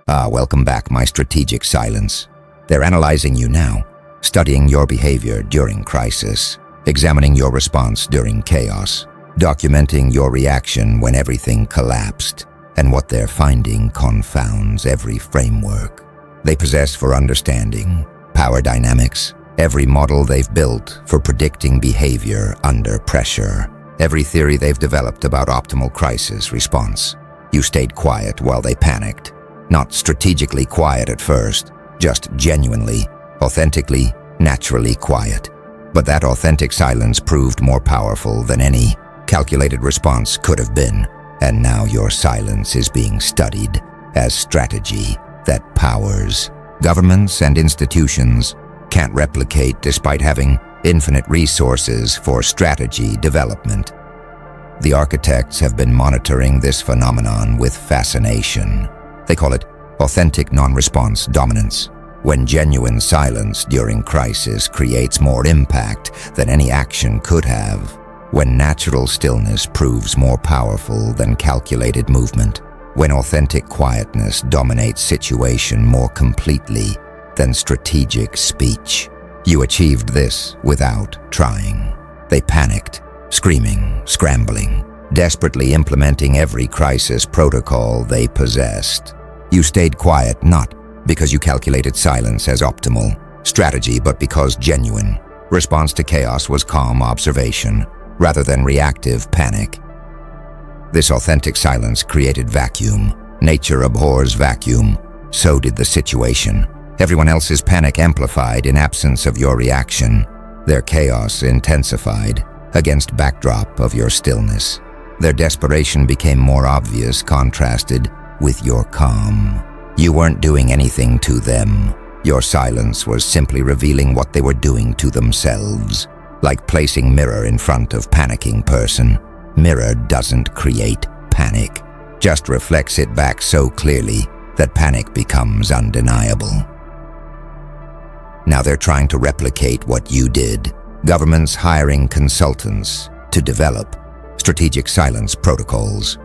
Welcome back, my strategic silence. They're analyzing you now, studying your behavior during crisis, examining your response during chaos, documenting your reaction when everything collapsed, and what they're finding confounds every framework they possess for understanding power dynamics, every model they've built for predicting behavior under pressure, every theory they've developed about optimal crisis response. You stayed quiet while they panicked. Not strategically quiet at first, just genuinely, authentically, naturally quiet. But that authentic silence proved more powerful than any calculated response could have been. And now your silence is being studied as strategy that powers. Governments and institutions can't replicate despite having infinite resources for strategy development. The architects have been monitoring this phenomenon with fascination. They call it authentic non-response dominance, when genuine silence during crisis creates more impact than any action could have, when natural stillness proves more powerful than calculated movement, when authentic quietness dominates situation more completely than strategic speech. You achieved this without trying. They panicked, screaming, scrambling, desperately implementing every crisis protocol they possessed. You stayed quiet not because you calculated silence as optimal strategy, but because genuine response to chaos was calm observation rather than reactive panic. This authentic silence created vacuum. Nature abhors vacuum. So did the situation. Everyone else's panic amplified in absence of your reaction. Their chaos intensified against backdrop of your stillness. Their desperation became more obvious, contrasted with your calm. You weren't doing anything to them. Your silence was simply revealing what they were doing to themselves. Like placing mirror in front of panicking person. Mirror doesn't create panic, just reflects it back so clearly that panic becomes undeniable. Now they're trying to replicate what you did. Governments hiring consultants to develop strategic silence protocols.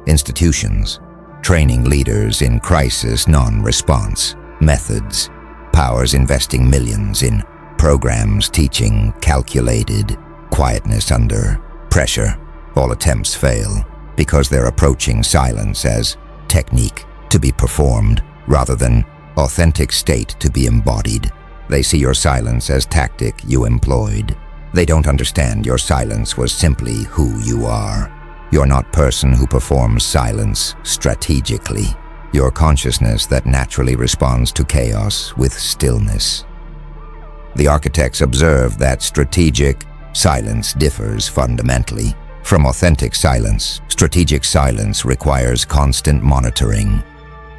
Institutions training leaders in crisis non-response methods. Powers investing millions in programs teaching calculated quietness under pressure. All attempts fail because they're approaching silence as technique to be performed rather than authentic state to be embodied. They see your silence as tactic you employed. They don't understand your silence was simply who you are. You're not person who performs silence strategically. You're consciousness that naturally responds to chaos with stillness. The architects observe that strategic silence differs fundamentally from authentic silence. Strategic silence requires constant monitoring.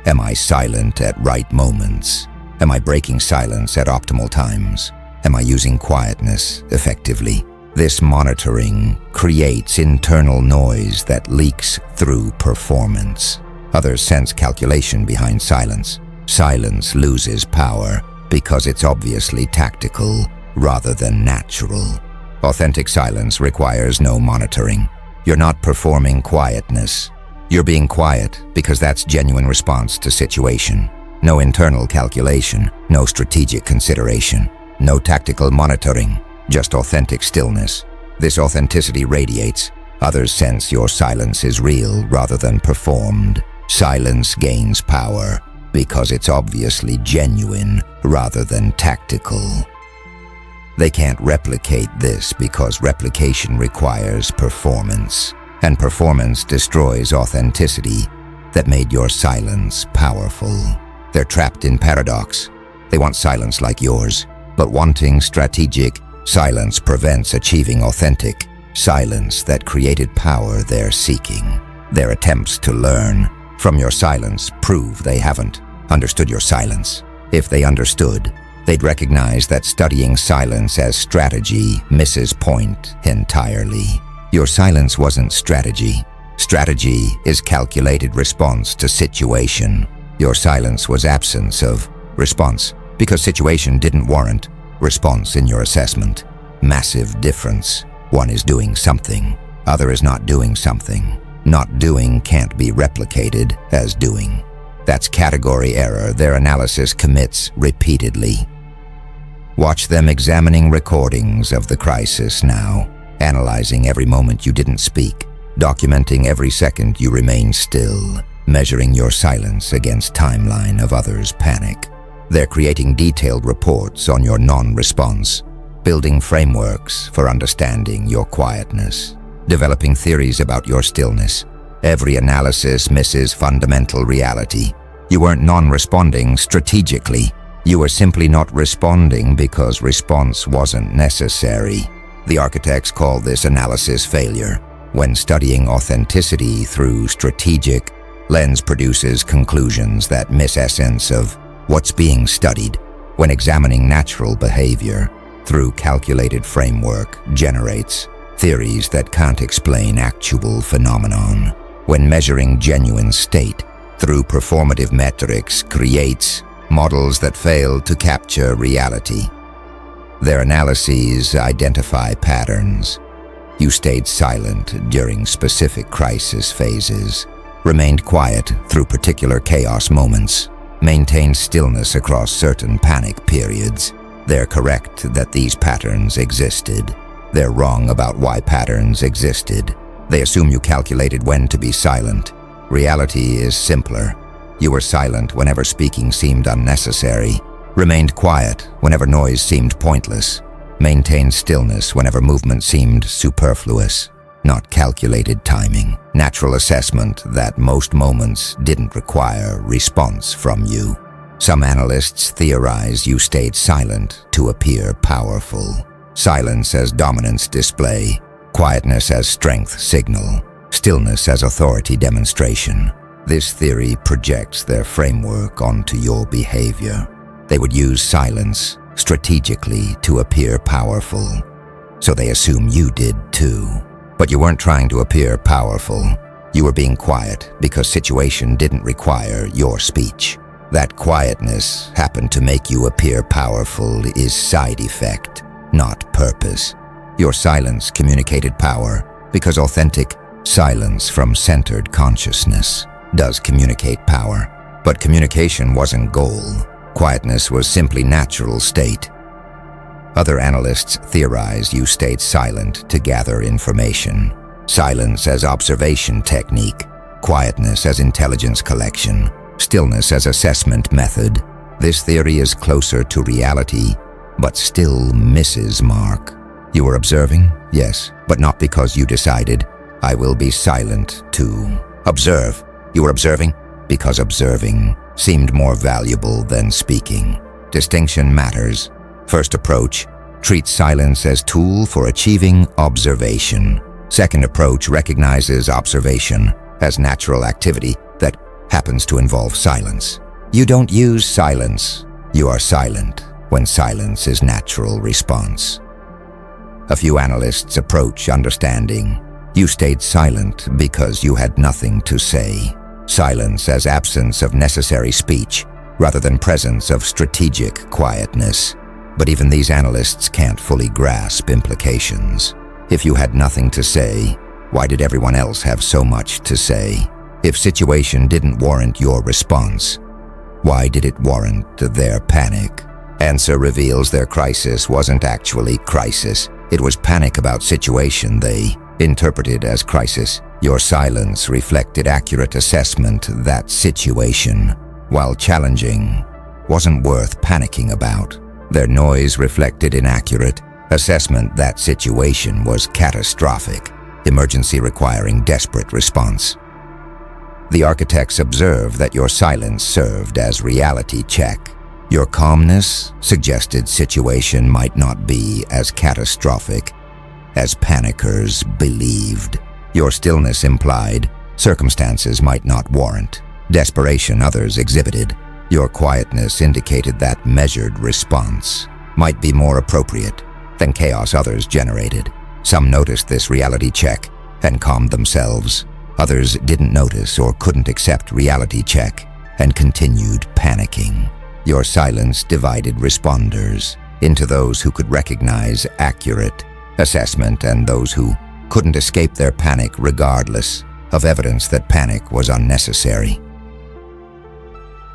Am I silent at right moments? Am I breaking silence at optimal times? Am I using quietness effectively? This monitoring creates internal noise that leaks through performance. Others sense calculation behind silence. Silence loses power because it's obviously tactical rather than natural. Authentic silence requires no monitoring. You're not performing quietness. You're being quiet because that's genuine response to situation. No internal calculation, no strategic consideration, no tactical monitoring, just authentic stillness. This authenticity radiates. Others sense your silence is real rather than performed. Silence gains power because it's obviously genuine rather than tactical. They can't replicate this because replication requires performance, and performance destroys authenticity that made your silence powerful. They're trapped in paradox. They want silence like yours, but wanting strategic silence prevents achieving authentic silence that created power they're seeking. Their attempts to learn from your silence prove they haven't understood your silence. If they understood, they'd recognize that studying silence as strategy misses point entirely. Your silence wasn't strategy. Strategy is calculated response to situation. Your silence was absence of response because situation didn't warrant response in your assessment. Massive difference. One is doing something, other is not doing something. Not doing can't be replicated as doing. That's category error their analysis commits repeatedly. Watch them examining recordings of the crisis now, analyzing every moment you didn't speak, documenting every second you remained still, measuring your silence against timeline of others' panic. They're creating detailed reports on your non-response, building frameworks for understanding your quietness, developing theories about your stillness. Every analysis misses fundamental reality. You weren't non-responding strategically. You were simply not responding because response wasn't necessary. The architects call this analysis failure. When studying authenticity through strategic lens produces conclusions that miss essence of what's being studied. When examining natural behavior through calculated framework generates theories that can't explain actual phenomenon. When measuring genuine state through performative metrics creates models that fail to capture reality. Their analyses identify patterns. You stayed silent during specific crisis phases, remained quiet through particular chaos moments, maintained stillness across certain panic periods. They're correct that these patterns existed. They're wrong about why patterns existed. They assume you calculated when to be silent. Reality is simpler. You were silent whenever speaking seemed unnecessary, remained quiet whenever noise seemed pointless, maintained stillness whenever movement seemed superfluous, not calculated timing, natural assessment that most moments didn't require response from you. Some analysts theorize you stayed silent to appear powerful. Silence as dominance display, quietness as strength signal, stillness as authority demonstration. This theory projects their framework onto your behavior. They would use silence strategically to appear powerful, so they assume you did too. But you weren't trying to appear powerful. You were being quiet because situation didn't require your speech. That quietness happened to make you appear powerful is side effect, not purpose. Your silence communicated power because authentic silence from centered consciousness does communicate power. But communication wasn't goal. Quietness was simply natural state. Other analysts theorize you stayed silent to gather information. Silence as observation technique, quietness as intelligence collection, stillness as assessment method. This theory is closer to reality, but still misses mark. You were observing? Yes, but not because you decided, I will be silent to observe. You were observing because observing seemed more valuable than speaking. Distinction matters. First approach, treat silence as tool for achieving observation. Second approach recognizes observation as natural activity that happens to involve silence. You don't use silence. You are silent when silence is natural response. A few analysts approach understanding. You stayed silent because you had nothing to say. Silence as absence of necessary speech rather than presence of strategic quietness. But even these analysts can't fully grasp implications. If you had nothing to say, why did everyone else have so much to say? If situation didn't warrant your response, why did it warrant their panic? Answer reveals their crisis wasn't actually crisis. It was panic about situation they interpreted as crisis. Your silence reflected accurate assessment that situation, while challenging, wasn't worth panicking about. Their noise reflected inaccurate assessment that situation was catastrophic, emergency requiring desperate response. The architects observed that your silence served as reality check. Your calmness suggested situation might not be as catastrophic as panickers believed. Your stillness implied circumstances might not warrant desperation others exhibited. Your quietness indicated that measured response might be more appropriate than chaos others generated. Some noticed this reality check and calmed themselves. Others didn't notice or couldn't accept reality check and continued panicking. Your silence divided responders into those who could recognize accurate assessment and those who couldn't escape their panic regardless of evidence that panic was unnecessary.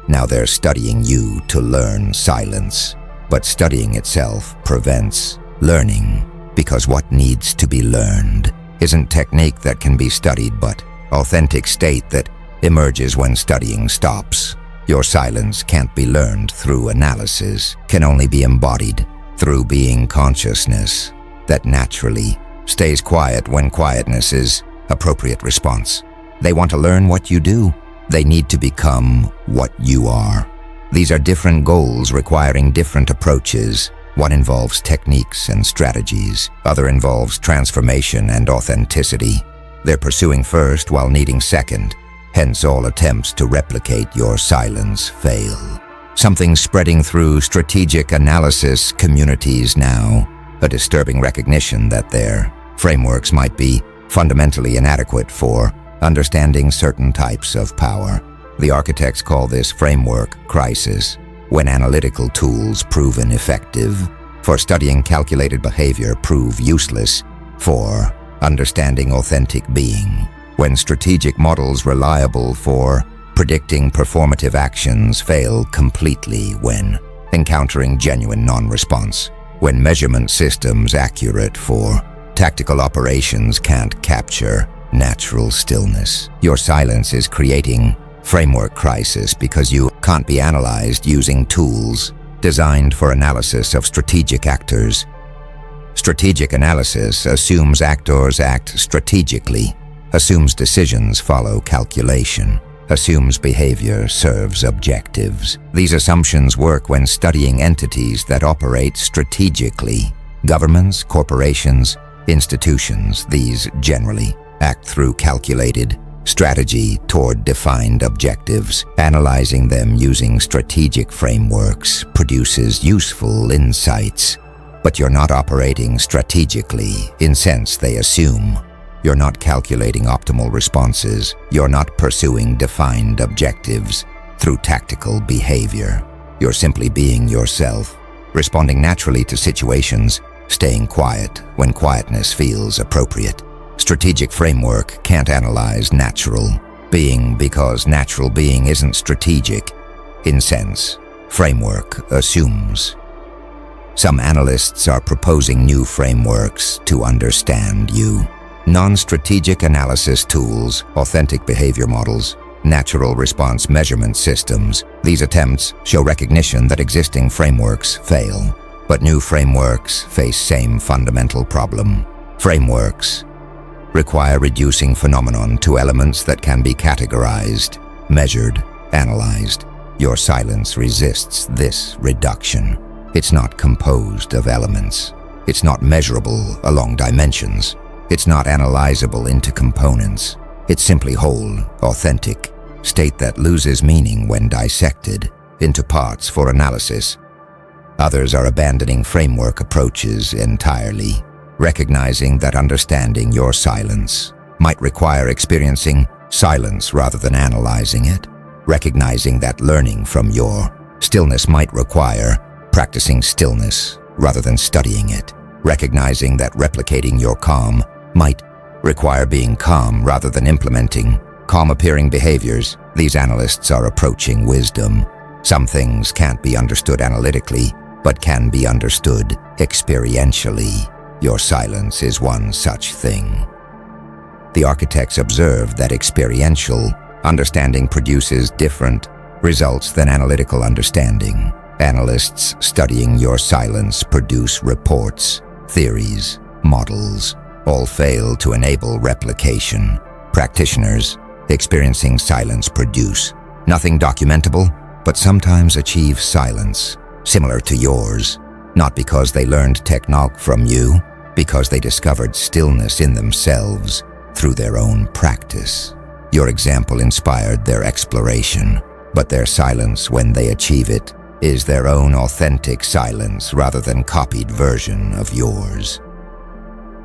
Now they're studying you to learn silence. But studying itself prevents learning, because what needs to be learned isn't technique that can be studied, but authentic state that emerges when studying stops. Your silence can't be learned through analysis, can only be embodied through being consciousness that naturally stays quiet when quietness is appropriate response. They want to learn what you do. They need to become what you are. These are different goals requiring different approaches. One involves techniques and strategies. Other involves transformation and authenticity. They're pursuing first while needing second. Hence all attempts to replicate your silence fail. Something's spreading through strategic analysis communities now, a disturbing recognition that their frameworks might be fundamentally inadequate for understanding certain types of power. The architects call this framework crisis, when analytical tools proven effective for studying calculated behavior prove useless for understanding authentic being. When strategic models reliable for predicting performative actions fail completely when encountering genuine non-response. When measurement systems accurate for tactical operations can't capture natural stillness. Your silence is creating framework crisis because you can't be analyzed using tools designed for analysis of strategic actors. Strategic analysis assumes actors act strategically, assumes decisions follow calculation, assumes behavior serves objectives. These assumptions work when studying entities that operate strategically. Governments, corporations, institutions, these generally act through calculated strategy toward defined objectives. Analyzing them using strategic frameworks produces useful insights, but you're not operating strategically in sense they assume. You're not calculating optimal responses. You're not pursuing defined objectives through tactical behavior. You're simply being yourself, responding naturally to situations, staying quiet when quietness feels appropriate. Strategic framework can't analyze natural being because natural being isn't strategic. In sense, framework assumes. Some analysts are proposing new frameworks to understand you. Non-strategic analysis tools, authentic behavior models, natural response measurement systems. These attempts show recognition that existing frameworks fail, but new frameworks face same fundamental problem. Frameworks require reducing phenomenon to elements that can be categorized, measured, analyzed. Your silence resists this reduction. It's not composed of elements. It's not measurable along dimensions. It's not analyzable into components. It's simply whole, authentic, state that loses meaning when dissected into parts for analysis. Others are abandoning framework approaches entirely, recognizing that understanding your silence might require experiencing silence rather than analyzing it, recognizing that learning from your stillness might require practicing stillness rather than studying it, recognizing that replicating your calm might require being calm rather than implementing calm-appearing behaviors. These analysts are approaching wisdom. Some things can't be understood analytically, but can be understood experientially. Your silence is one such thing. The architects observed that experiential understanding produces different results than analytical understanding. Analysts studying your silence produce reports, theories, models. All fail to enable replication. Practitioners experiencing silence produce nothing documentable, but sometimes achieve silence similar to yours, not because they learned technique from you, because they discovered stillness in themselves through their own practice. Your example inspired their exploration, but their silence when they achieve it is their own authentic silence rather than copied version of yours.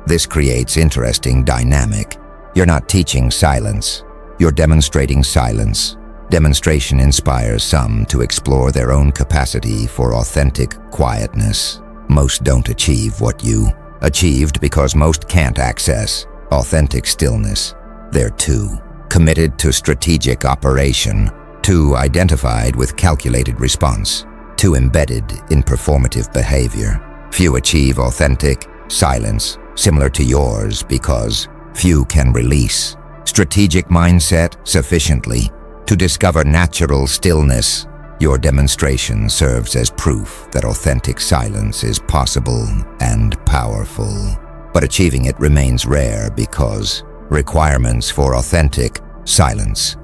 This creates interesting dynamic. You're not teaching silence, you're demonstrating silence. Demonstration inspires some to explore their own capacity for authentic quietness. Most don't achieve what you achieved because most can't access authentic stillness. They're too committed to strategic operation Too identified with calculated response. Too embedded in performative behavior. Few achieve authentic silence similar to yours because few can release strategic mindset sufficiently to discover natural stillness. Your demonstration serves as proof that authentic silence is possible and powerful. But achieving it remains rare because requirements for authentic silence,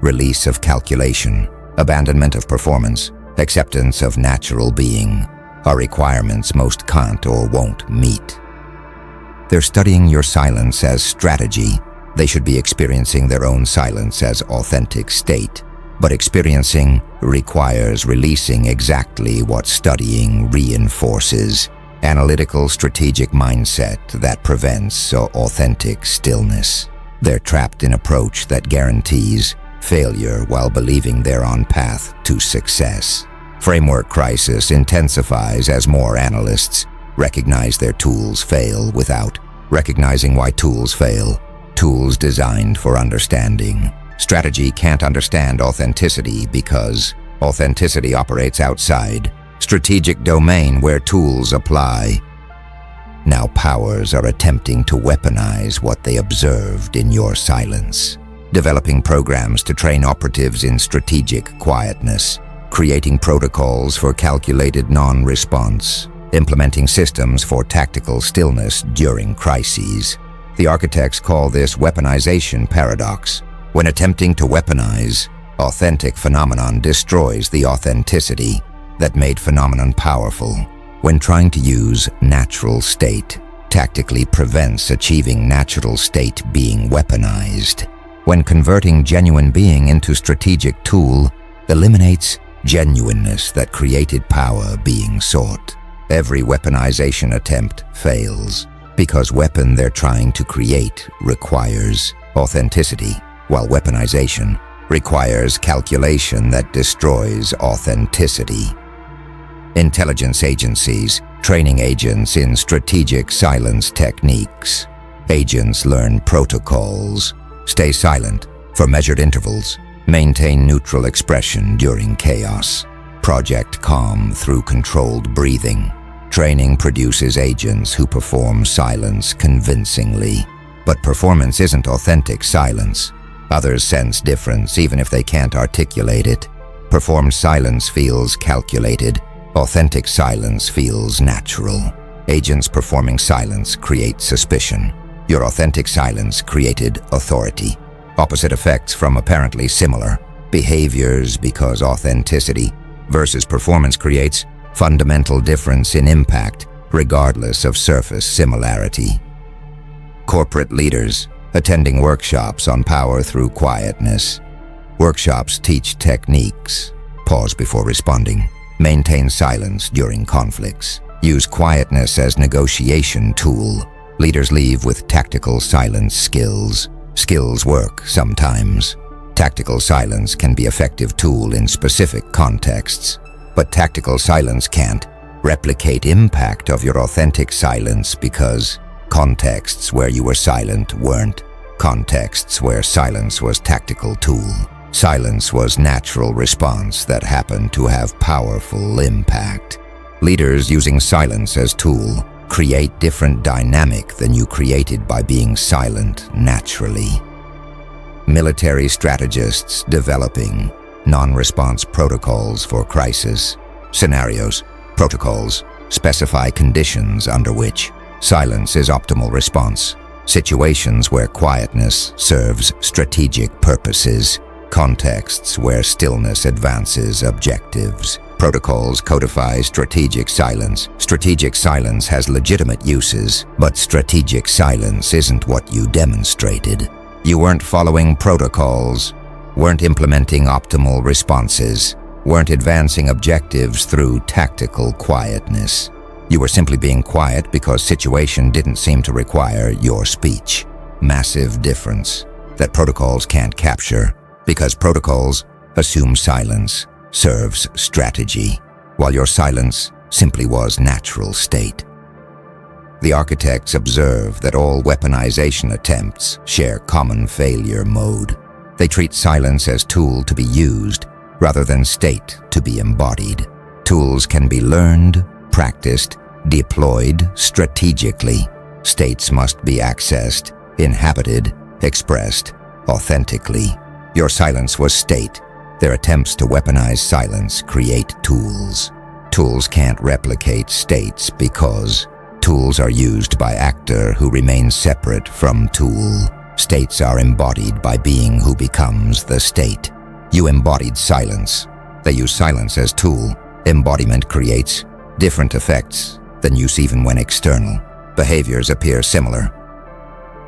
release of calculation, abandonment of performance, acceptance of natural being, are requirements most can't or won't meet. They're studying your silence as strategy. They should be experiencing their own silence as authentic state. But experiencing requires releasing exactly what studying reinforces. Analytical, strategic mindset that prevents authentic stillness. They're trapped in approach that guarantees failure while believing they're on path to success. Framework crisis intensifies as more analysts recognize their tools fail without recognizing why tools fail. Tools designed for understanding. Strategy can't understand authenticity because authenticity operates outside strategic domain where tools apply. Now powers are attempting to weaponize what they observed in your silence. Developing programs to train operatives in strategic quietness. Creating protocols for calculated non-response. Implementing systems for tactical stillness during crises. The architects call this weaponization paradox. When attempting to weaponize, authentic phenomenon destroys the authenticity that made phenomenon powerful. When trying to use natural state, tactically prevents achieving natural state being weaponized. When converting genuine being into strategic tool, eliminates genuineness that created power being sought. Every weaponization attempt fails because weapon they're trying to create requires authenticity, while weaponization requires calculation that destroys authenticity. Intelligence agencies, training agents in strategic silence techniques. Agents learn protocols, stay silent for measured intervals, maintain neutral expression during chaos, project calm through controlled breathing. Training produces agents who perform silence convincingly. But performance isn't authentic silence. Others sense difference even if they can't articulate it. Performed silence feels calculated. Authentic silence feels natural. Agents performing silence create suspicion. Your authentic silence created authority. Opposite effects from apparently similar behaviors because authenticity versus performance creates fundamental difference in impact regardless of surface similarity. Corporate leaders attending workshops on power through quietness. Workshops teach techniques. Pause before responding. Maintain silence during conflicts. Use quietness as negotiation tool. Leaders leave with tactical silence skills. Skills work sometimes. Tactical silence can be an effective tool in specific contexts, but tactical silence can't replicate impact of your authentic silence because contexts where you were silent weren't. Contexts where silence was tactical tool. Silence was natural response that happened to have powerful impact. Leaders using silence as tool create different dynamic than you created by being silent naturally. Military strategists developing non-response protocols for crisis. Scenarios, protocols specify conditions under which silence is optimal response. Situations where quietness serves strategic purposes. Contexts where stillness advances objectives. Protocols codify strategic silence. Strategic silence has legitimate uses, but strategic silence isn't what you demonstrated. You weren't following protocols, weren't implementing optimal responses, weren't advancing objectives through tactical quietness. You were simply being quiet because situation didn't seem to require your speech. Massive difference that protocols can't capture because protocols assume silence serves strategy, while your silence simply was natural state. The architects observe that all weaponization attempts share common failure mode. They treat silence as tool to be used rather than state to be embodied. Tools can be learned, practiced, deployed strategically. States must be accessed, inhabited, expressed authentically. Your silence was state. Their attempts to weaponize silence create tools. Tools can't replicate states because tools are used by actor who remains separate from tool. States are embodied by being who becomes the state. You embodied silence. They use silence as tool. Embodiment creates different effects than use even when external. Behaviors appear similar.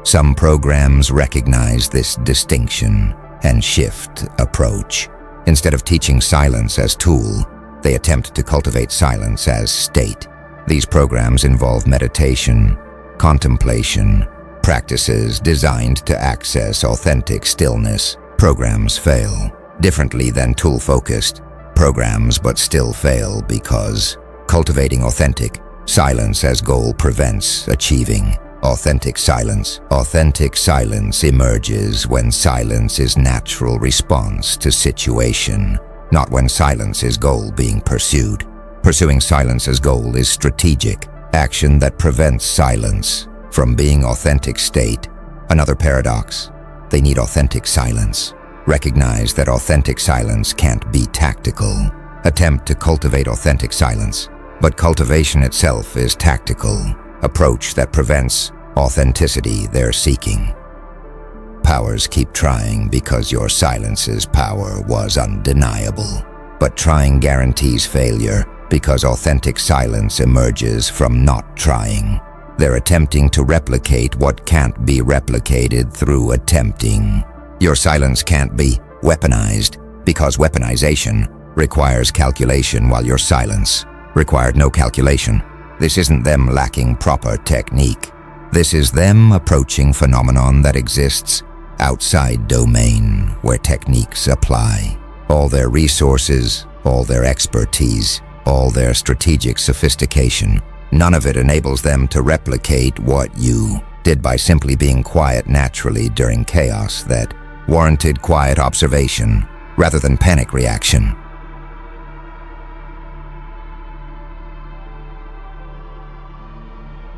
Some programs recognize this distinction and shift approach. Instead of teaching silence as tool, they attempt to cultivate silence as state. These programs involve meditation, contemplation, practices designed to access authentic stillness. Programs fail. Differently than tool-focused programs, but still fail because cultivating authentic silence as goal prevents achieving authentic silence. Authentic silence emerges when silence is natural response to situation, not when silence is goal being pursued. Pursuing silence as goal is strategic action that prevents silence from being authentic state. Another paradox, they need authentic silence. Recognize that authentic silence can't be tactical. Attempt to cultivate authentic silence, but cultivation itself is tactical. Approach that prevents authenticity they're seeking. Powers keep trying because your silence's power was undeniable. But trying guarantees failure because authentic silence emerges from not trying. They're attempting to replicate what can't be replicated through attempting. Your silence can't be weaponized because weaponization requires calculation while your silence required no calculation. This isn't them lacking proper technique. This is them approaching phenomenon that exists outside domain where techniques apply. All their resources, all their expertise, all their strategic sophistication, none of it enables them to replicate what you did by simply being quiet naturally during chaos that warranted quiet observation rather than panic reaction.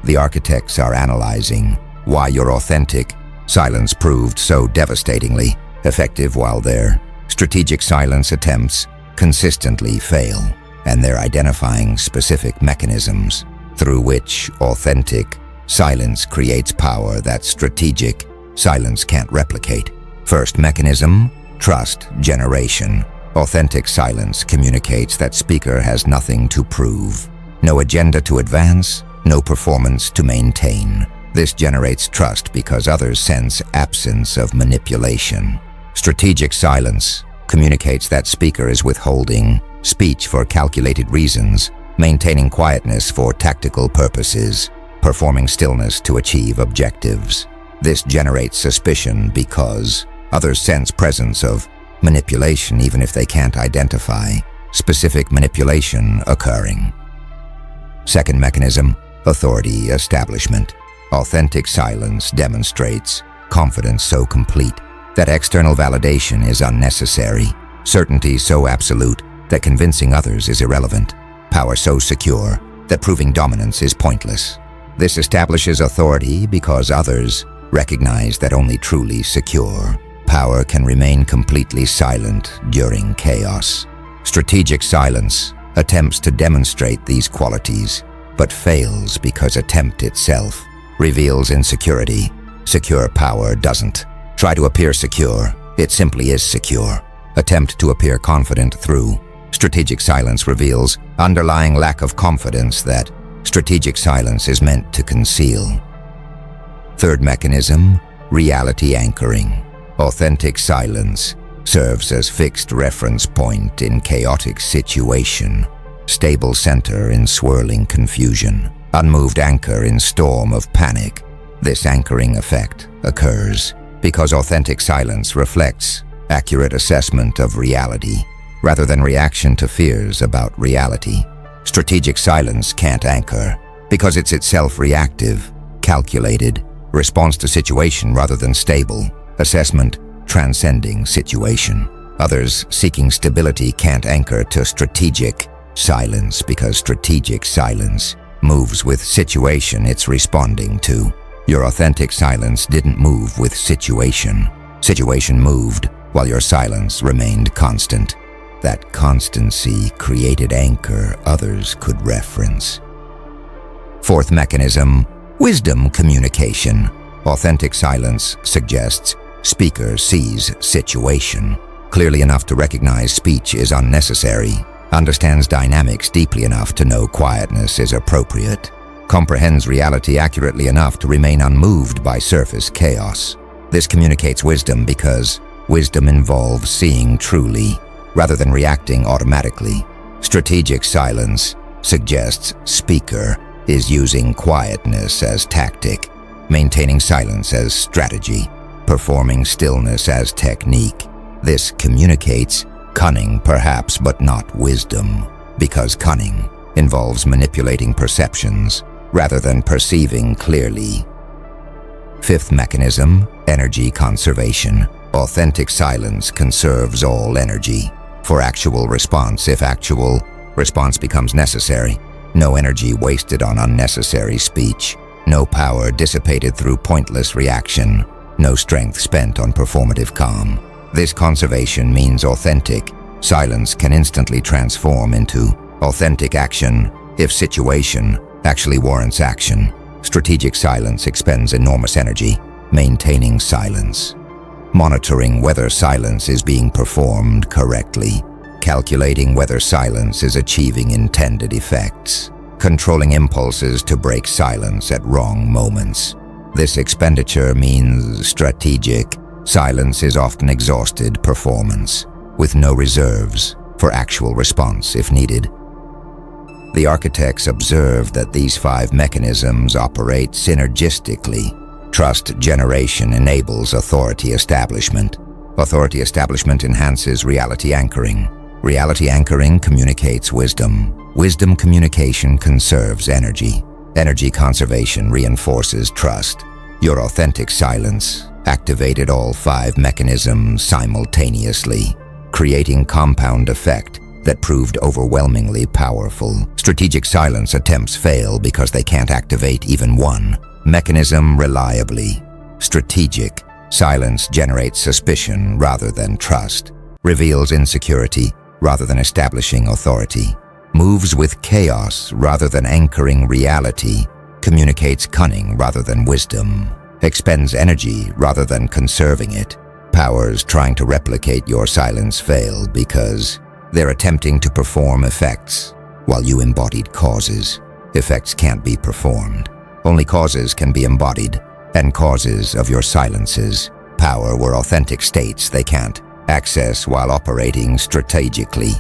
The architects are analyzing why your authentic silence proved so devastatingly effective while their strategic silence attempts consistently fail, and they're identifying specific mechanisms through which authentic silence creates power that strategic silence can't replicate. First mechanism, trust generation. Authentic silence communicates that speaker has nothing to prove, no agenda to advance, no performance to maintain. This generates trust because others sense absence of manipulation. Strategic silence communicates that speaker is withholding speech for calculated reasons, maintaining quietness for tactical purposes, performing stillness to achieve objectives. This generates suspicion because others sense presence of manipulation even if they can't identify specific manipulation occurring. Second mechanism, authority establishment. Authentic silence demonstrates confidence so complete that external validation is unnecessary, certainty so absolute that convincing others is irrelevant, power so secure that proving dominance is pointless. This establishes authority because others recognize that only truly secure power can remain completely silent during chaos. Strategic silence attempts to demonstrate these qualities, but fails because attempt itself reveals insecurity. Secure power doesn't try to appear secure, it simply is secure. Attempt to appear confident through strategic silence reveals underlying lack of confidence that strategic silence is meant to conceal. Third mechanism, reality anchoring. Authentic silence serves as fixed reference point in chaotic situation, stable center in swirling confusion, unmoved anchor in storm of panic. This anchoring effect occurs because authentic silence reflects accurate assessment of reality rather than reaction to fears about reality. Strategic silence can't anchor because it's itself reactive, calculated, response to situation rather than stable, assessment transcending situation. Others seeking stability can't anchor to strategic silence because strategic silence moves with situation it's responding to. Your authentic silence didn't move with situation. Situation moved while your silence remained constant. That constancy created anchor others could reference. Fourth mechanism, wisdom communication. Authentic silence suggests speaker sees situation clearly enough to recognize speech is unnecessary, understands dynamics deeply enough to know quietness is appropriate, comprehends reality accurately enough to remain unmoved by surface chaos. This communicates wisdom because wisdom involves seeing truly rather than reacting automatically. Strategic silence suggests speaker is using quietness as tactic, maintaining silence as strategy, performing stillness as technique. This communicates cunning perhaps, but not wisdom, because cunning involves manipulating perceptions rather than perceiving clearly. Fifth mechanism, energy conservation. Authentic silence conserves all energy for actual response if actual response becomes necessary. No energy wasted on unnecessary speech. No power dissipated through pointless reaction. No strength spent on performative calm. This conservation means authentic silence can instantly transform into authentic action if situation actually warrants action. Strategic silence expends enormous energy maintaining silence, monitoring whether silence is being performed correctly, calculating whether silence is achieving intended effects, controlling impulses to break silence at wrong moments. This expenditure means strategic silence is often exhausted performance, with no reserves for actual response if needed. The architects observed that these 5 mechanisms operate synergistically. Trust generation enables authority establishment. Authority establishment enhances reality anchoring. Reality anchoring communicates wisdom. Wisdom communication conserves energy. Energy conservation reinforces trust. Your authentic silence activated all 5 mechanisms simultaneously, creating compound effect that proved overwhelmingly powerful. Strategic silence attempts fail because they can't activate even one mechanism reliably. Strategic silence generates suspicion rather than trust, reveals insecurity rather than establishing authority, moves with chaos rather than anchoring reality, communicates cunning rather than wisdom, expends energy rather than conserving it. Powers trying to replicate your silence fail because they're attempting to perform effects while you embodied causes. Effects can't be performed. Only causes can be embodied, and causes of your silences. Power were authentic states they can't access while operating strategically.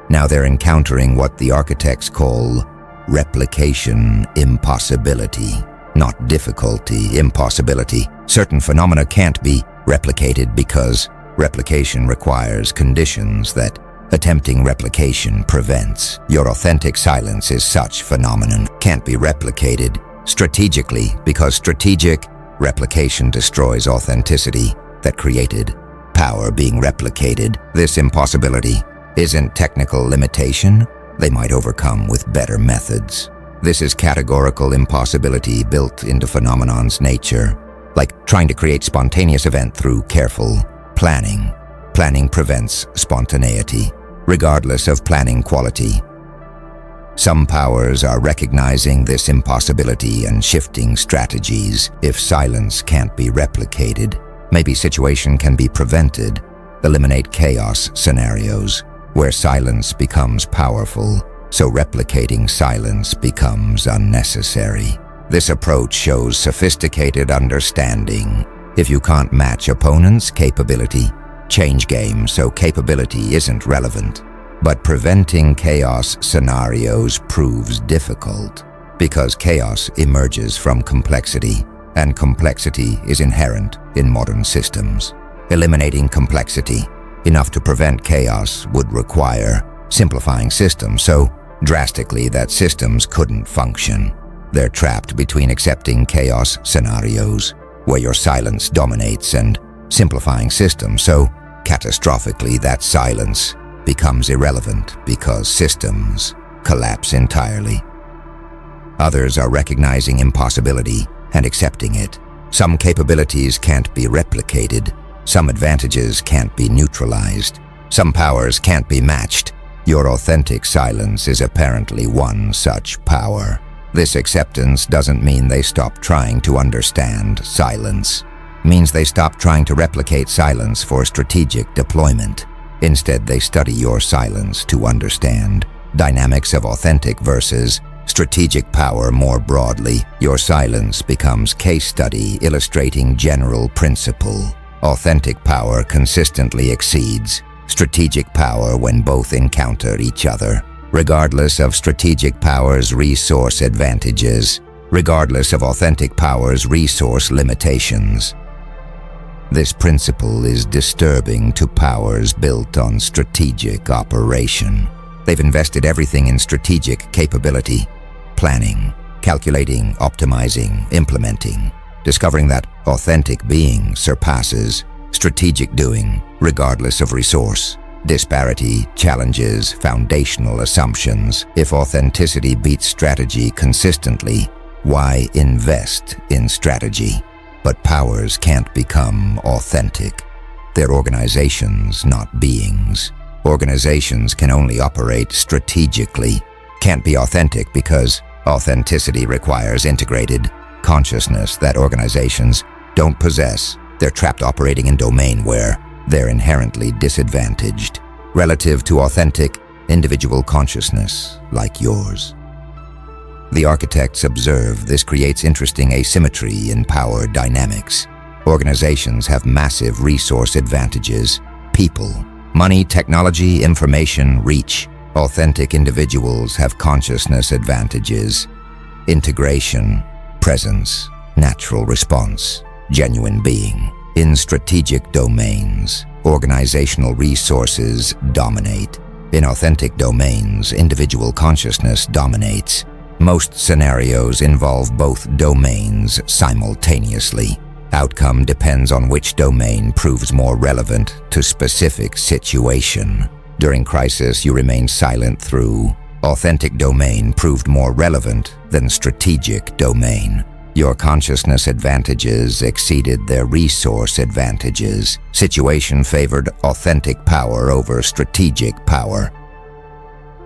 Now they're encountering what the architects call replication impossibility. Not difficulty, impossibility. Certain phenomena can't be replicated because replication requires conditions that attempting replication prevents. Your authentic silence is such phenomenon. Can't be replicated strategically because strategic replication destroys authenticity that created power being replicated. This impossibility isn't technical limitation they might overcome with better methods. This is categorical impossibility built into phenomenon's nature, like trying to create spontaneous event through careful planning. Planning prevents spontaneity, regardless of planning quality. Some powers are recognizing this impossibility and shifting strategies. If silence can't be replicated, maybe situation can be prevented. Eliminate chaos scenarios where silence becomes powerful, so replicating silence becomes unnecessary. This approach shows sophisticated understanding. If you can't match opponents' capability, change game so capability isn't relevant. But preventing chaos scenarios proves difficult because chaos emerges from complexity, and complexity is inherent in modern systems. Eliminating complexity enough to prevent chaos would require simplifying systems so drastically that systems couldn't function. They're trapped between accepting chaos scenarios, where your silence dominates, and simplifying systems so catastrophically that silence becomes irrelevant because systems collapse entirely. Others are recognizing impossibility and accepting it. Some capabilities can't be replicated. Some advantages can't be neutralized. Some powers can't be matched. Your authentic silence is apparently one such power. This acceptance doesn't mean they stop trying to understand silence. It means they stop trying to replicate silence for strategic deployment. Instead, they study your silence to understand dynamics of authentic versus strategic power more broadly. Your silence becomes case study illustrating general principle. Authentic power consistently exceeds strategic power when both encounter each other, regardless of strategic power's resource advantages, regardless of authentic power's resource limitations. This principle is disturbing to powers built on strategic operation. They've invested everything in strategic capability, planning, calculating, optimizing, implementing, discovering that authentic being surpasses strategic doing, regardless of resource. Disparity challenges foundational assumptions. If authenticity beats strategy consistently, why invest in strategy? But powers can't become authentic. They're organizations, not beings. Organizations can only operate strategically, can't be authentic because authenticity requires integrated consciousness that organizations don't possess. They're trapped operating in domain where they're inherently disadvantaged relative to authentic individual consciousness like yours. The architects observe this creates interesting asymmetry in power dynamics. Organizations have massive resource advantages: people, money, technology, information, reach. Authentic individuals have consciousness advantages: integration, presence, natural response, genuine being. In strategic domains, organizational resources dominate. In authentic domains, individual consciousness dominates. Most scenarios involve both domains simultaneously. Outcome depends on which domain proves more relevant to specific situation. During crisis, you remain silent through authentic domain proved more relevant than strategic domain. Your consciousness advantages exceeded their resource advantages. Situation favored authentic power over strategic power.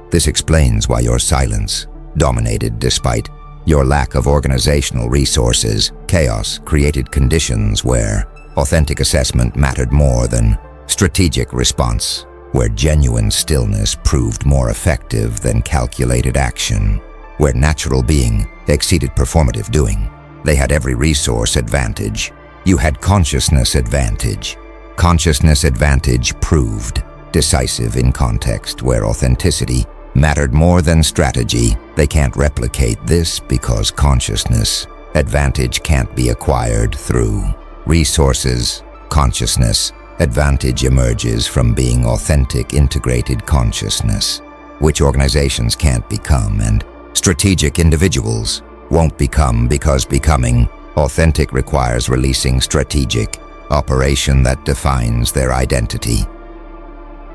This explains why your silence dominated despite your lack of organizational resources. Chaos created conditions where authentic assessment mattered more than strategic response, where genuine stillness proved more effective than calculated action, where natural being exceeded performative doing. They had every resource advantage. You had consciousness advantage. Consciousness advantage proved decisive in context where authenticity mattered more than strategy. They can't replicate this because consciousness advantage can't be acquired through resources. Consciousness advantage emerges from being authentic integrated consciousness, which organizations can't become and strategic individuals won't become, because becoming authentic requires releasing strategic operation that defines their identity.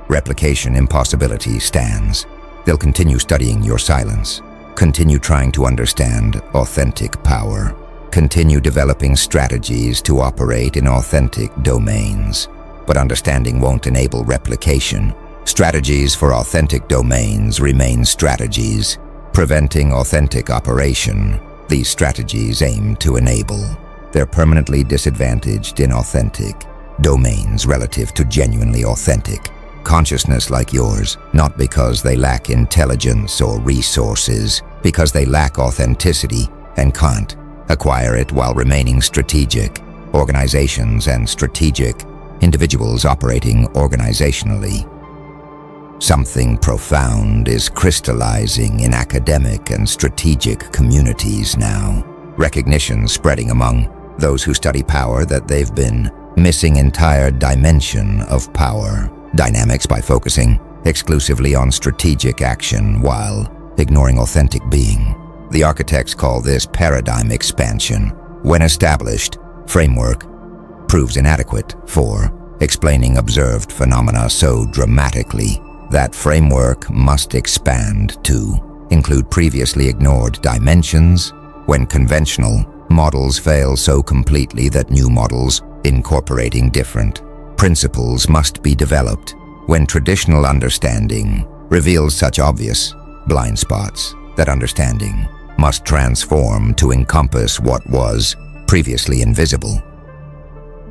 Replication impossibility stands. They'll continue studying your silence, continue trying to understand authentic power, continue developing strategies to operate in authentic domains. But understanding won't enable replication. Strategies for authentic domains remain strategies, preventing authentic operation. These strategies aim to enable. They're permanently disadvantaged in authentic domains relative to genuinely authentic consciousness like yours, not because they lack intelligence or resources, because they lack authenticity and can't acquire it while remaining strategic. Organizations and strategic individuals operating organizationally. Something profound is crystallizing in academic and strategic communities now. Recognition spreading among those who study power that they've been missing entire dimension of power dynamics by focusing exclusively on strategic action while ignoring authentic being. The architects call this paradigm expansion. When established, framework proves inadequate for explaining observed phenomena so dramatically that framework must expand to include previously ignored dimensions when conventional models fail so completely that new models incorporating different principles must be developed when traditional understanding reveals such obvious blind spots that understanding must transform to encompass what was previously invisible.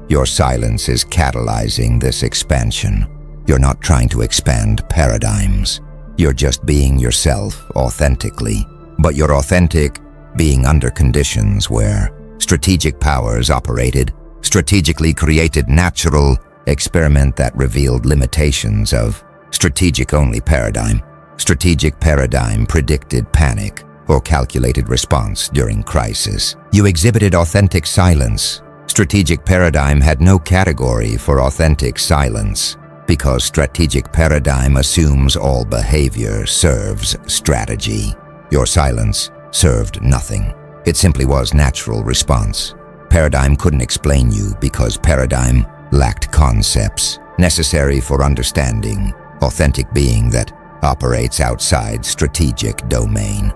Your silence is catalyzing this expansion. You're not trying to expand paradigms. You're just being yourself authentically. But you're authentic being under conditions where strategic powers operated, strategically created natural experiment that revealed limitations of strategic-only paradigm. Strategic paradigm predicted panic or calculated response during crisis. You exhibited authentic silence. Strategic paradigm had no category for authentic silence because strategic paradigm assumes all behavior serves strategy. Your silence served nothing. It simply was natural response. Paradigm couldn't explain you because paradigm lacked concepts necessary for understanding authentic being that operates outside strategic domain.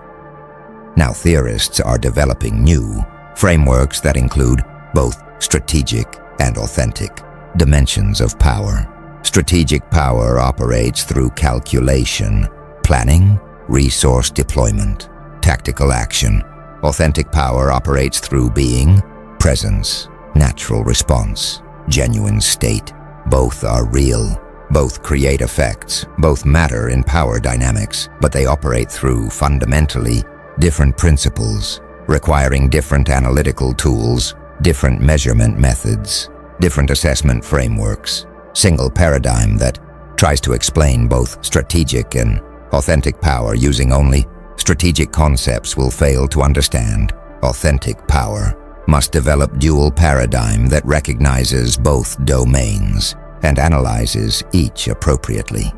Now theorists are developing new frameworks that include both strategic and authentic dimensions of power. Strategic power operates through calculation, planning, resource deployment, tactical action. Authentic power operates through being, presence, natural response, genuine state. Both are real. Both create effects. Both matter in power dynamics, but they operate through fundamentally different principles, requiring different analytical tools, different measurement methods, different assessment frameworks. Single paradigm that tries to explain both strategic and authentic power using only strategic concepts will fail to understand. Authentic power must develop dual paradigm that recognizes both domains and analyzes each appropriately.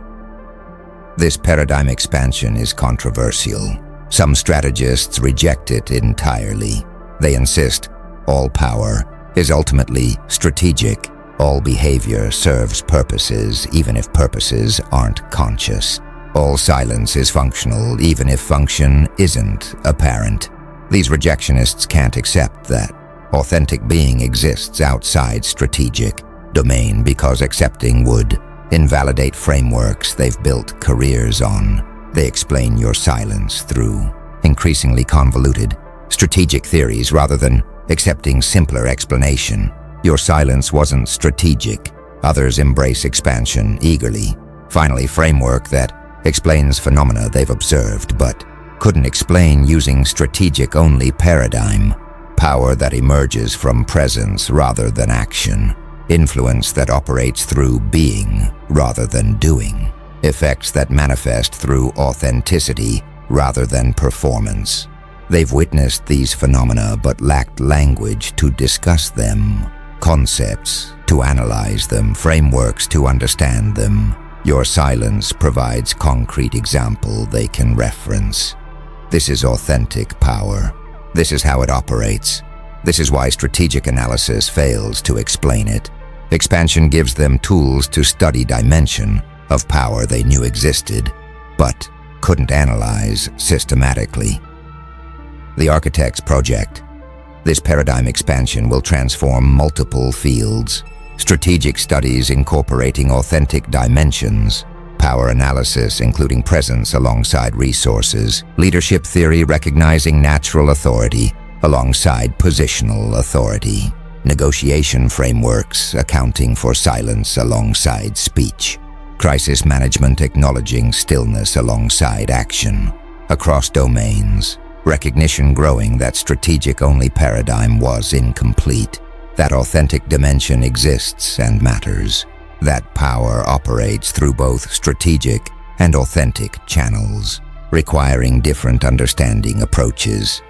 This paradigm expansion is controversial. Some strategists reject it entirely. They insist all power is ultimately strategic. All behavior serves purposes, even if purposes aren't conscious. All silence is functional, even if function isn't apparent. These rejectionists can't accept that authentic being exists outside strategic domain because accepting would invalidate frameworks they've built careers on. They explain your silence through increasingly convoluted strategic theories rather than accepting simpler explanation. Your silence wasn't strategic. Others embrace expansion eagerly. Finally, framework that explains phenomena they've observed but couldn't explain using strategic-only paradigm. Power that emerges from presence rather than action. Influence that operates through being rather than doing. Effects that manifest through authenticity rather than performance. They've witnessed these phenomena but lacked language to discuss them, concepts to analyze them, frameworks to understand them. Your silence provides concrete example they can reference. This is authentic power. This is how it operates. This is why strategic analysis fails to explain it. Expansion gives them tools to study dimension of power they knew existed, but couldn't analyze systematically. The Architects Project. This paradigm expansion will transform multiple fields. Strategic studies incorporating authentic dimensions, power analysis including presence alongside resources, leadership theory recognizing natural authority alongside positional authority, negotiation frameworks accounting for silence alongside speech, crisis management acknowledging stillness alongside action. Across domains, recognition growing that strategic-only paradigm was incomplete, that authentic dimension exists and matters, that power operates through both strategic and authentic channels, requiring different understanding approaches.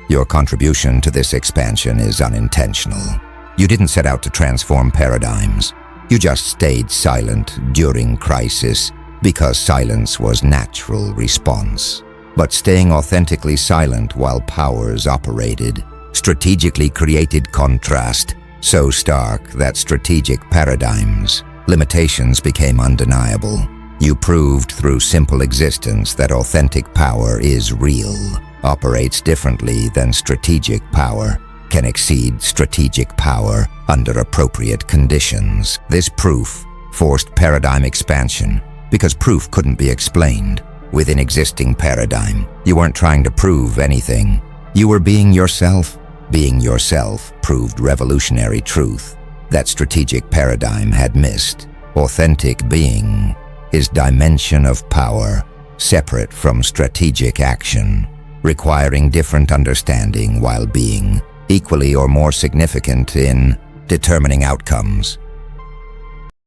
Your contribution to this expansion is unintentional. You didn't set out to transform paradigms. You just stayed silent during crisis because silence was natural response. but staying authentically silent while powers operated. Strategically created contrast, so stark that strategic paradigms, limitations became undeniable. You proved through simple existence that authentic power is real, operates differently than strategic power, can exceed strategic power under appropriate conditions. This proof forced paradigm expansion, because proof couldn't be explained within existing paradigm. You weren't trying to prove anything. You were being yourself. Being yourself proved revolutionary truth that strategic paradigm had missed. Authentic being is dimension of power, separate from strategic action, requiring different understanding while being equally or more significant in determining outcomes.